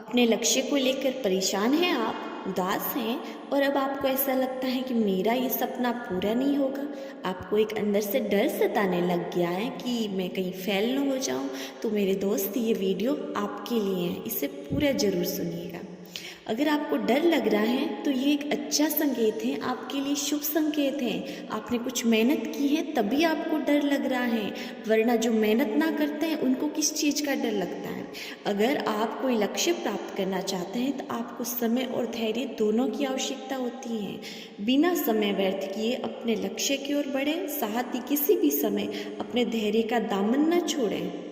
अपने लक्ष्य को लेकर परेशान हैं आप, उदास हैं और अब आपको ऐसा लगता है कि मेरा ये सपना पूरा नहीं होगा। आपको एक अंदर से डर सताने लग गया है कि मैं कहीं फेल न हो जाऊं। तो मेरे दोस्त, ये वीडियो आपके लिए है, इसे पूरा ज़रूर सुनिएगा। अगर आपको डर लग रहा है तो ये एक अच्छा संकेत है, आपके लिए शुभ संकेत है। आपने कुछ मेहनत की है तभी आपको डर लग रहा है, वरना जो मेहनत ना करते हैं उनको किस चीज़ का डर लगता है। अगर आप कोई लक्ष्य प्राप्त करना चाहते हैं तो आपको समय और धैर्य दोनों की आवश्यकता होती है। बिना समय व्यर्थ किए अपने लक्ष्य की ओर बढ़ें, साथ ही किसी भी समय अपने धैर्य का दामन न छोड़ें।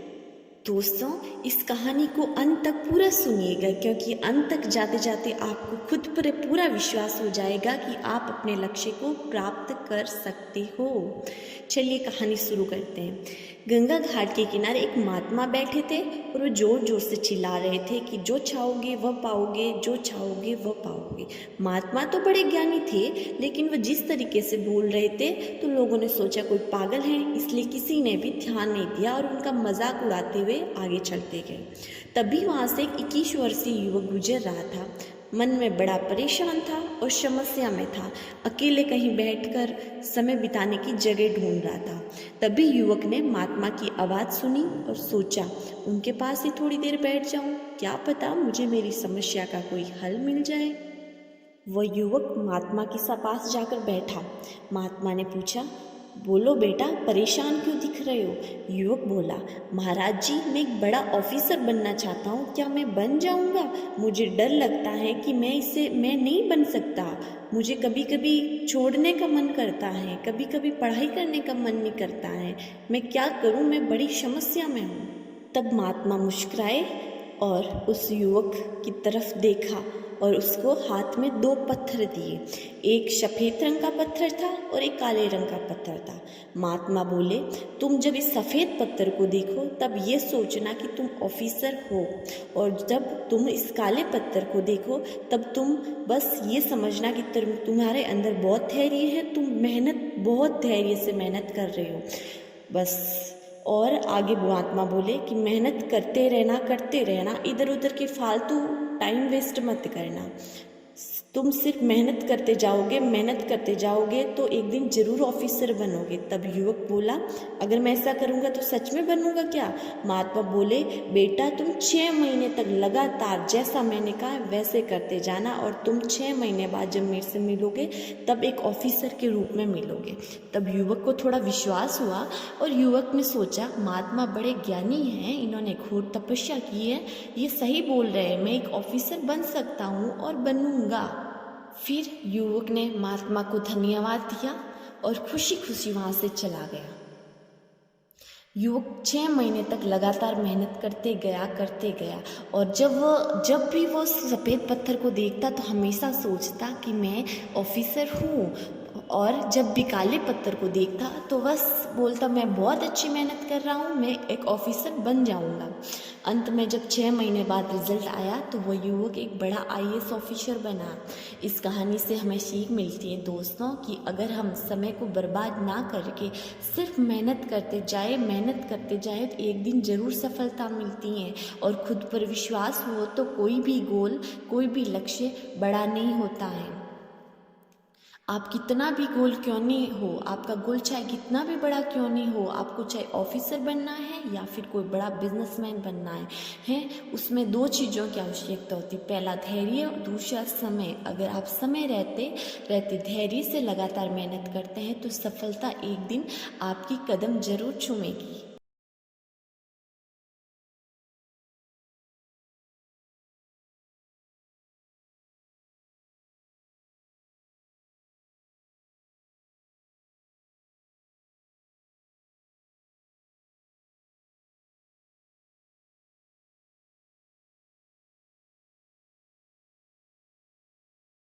दोस्तों, इस कहानी को अंत तक पूरा सुनिएगा, क्योंकि अंत तक जाते जाते आपको खुद पर पूरा विश्वास हो जाएगा कि आप अपने लक्ष्य को प्राप्त कर सकते हो। चलिए कहानी शुरू करते हैं। गंगा घाट के किनारे एक महात्मा बैठे थे और वो जोर जोर से चिल्ला रहे थे कि जो चाहोगे वह पाओगे, जो चाहोगे वह पाओगे। महात्मा तो बड़े ज्ञानी थे, लेकिन वह जिस तरीके से बोल रहे थे तो लोगों ने सोचा कोई पागल है, इसलिए किसी ने भी ध्यान नहीं दिया और उनका मजाक उड़ाते हुए आगे चलते गए। तभी वहाँ से एक 21 वर्षीय युवक गुजर रहा था। मन में बड़ा परेशान था और समस्या में था। अकेले कहीं बैठकर समय बिताने की जगह ढूंढ रहा था। तभी युवक ने महात्मा की आवाज़ सुनी और सोचा, उनके पास ही थोड़ी देर बैठ जाऊं, क्या पता मुझे मेरी समस्या का कोई हल मिल जाए। वह युवक महात्मा के पास जाकर बैठा। महात्मा ने पूछा, बोलो बेटा, परेशान क्यों दिख रहे हो? युवक बोला, महाराज जी, मैं एक बड़ा ऑफिसर बनना चाहता हूँ, क्या मैं बन जाऊँगा? मुझे डर लगता है कि मैं नहीं बन सकता। मुझे कभी कभी छोड़ने का मन करता है, कभी कभी पढ़ाई करने का मन नहीं करता है। मैं क्या करूँ? मैं बड़ी समस्या में हूँ। तब महात्मा मुस्कुराए और उस युवक की तरफ देखा और उसको हाथ में 2 पत्थर दिए। एक सफ़ेद रंग का पत्थर था और एक काले रंग का पत्थर था। महात्मा बोले, तुम जब इस सफ़ेद पत्थर को देखो तब ये सोचना कि तुम ऑफिसर हो, और जब तुम इस काले पत्थर को देखो तब तुम बस ये समझना कि तुम्हारे अंदर बहुत धैर्य है, तुम बहुत धैर्य से मेहनत कर रहे हो बस। और आगे महात्मा बोले कि मेहनत करते रहना, इधर उधर के फालतू टाइम वेस्ट मत करना। तुम सिर्फ मेहनत करते जाओगे तो एक दिन जरूर ऑफिसर बनोगे। तब युवक बोला, अगर मैं ऐसा करूँगा तो सच में बनूंगा क्या? महात्मा बोले, बेटा, तुम 6 महीने तक लगातार जैसा मैंने कहा वैसे करते जाना, और तुम 6 महीने बाद जब मेरे से मिलोगे तब एक ऑफिसर के रूप में मिलोगे। तब युवक को थोड़ा विश्वास हुआ और युवक ने सोचा, महात्मा बड़े ज्ञानी हैं, इन्होंने घोर तपस्या की है, ये सही बोल रहे हैं, मैं एक ऑफिसर बन सकता हूँ और बनूंगा। फिर युवक ने महात्मा को धन्यवाद दिया और खुशी खुशी वहाँ से चला गया। युवक 6 महीने तक लगातार मेहनत करते गया और जब भी वो सफ़ेद पत्थर को देखता तो हमेशा सोचता कि मैं ऑफिसर हूँ, और जब भी काले पत्थर को देखता तो बस बोलता, मैं बहुत अच्छी मेहनत कर रहा हूँ, मैं एक ऑफिसर बन जाऊँगा। अंत में जब 6 महीने बाद रिजल्ट आया तो वह युवक एक बड़ा IAS ऑफिसर बना। इस कहानी से हमें सीख मिलती है दोस्तों कि अगर हम समय को बर्बाद ना करके सिर्फ मेहनत करते जाए तो एक दिन ज़रूर सफलता मिलती है। और खुद पर विश्वास हो तो कोई भी लक्ष्य बड़ा नहीं होता है। आप कितना भी गोल क्यों नहीं हो, आपका गोल चाहे कितना भी बड़ा क्यों नहीं हो, आपको चाहे ऑफिसर बनना है या फिर कोई बड़ा बिजनेसमैन बनना है, उसमें 2 चीज़ों की आवश्यकता होती है, पहला धैर्य और दूसरा समय। अगर आप समय रहते धैर्य से लगातार मेहनत करते हैं तो सफलता एक दिन आपकी कदम जरूर चूमेगी।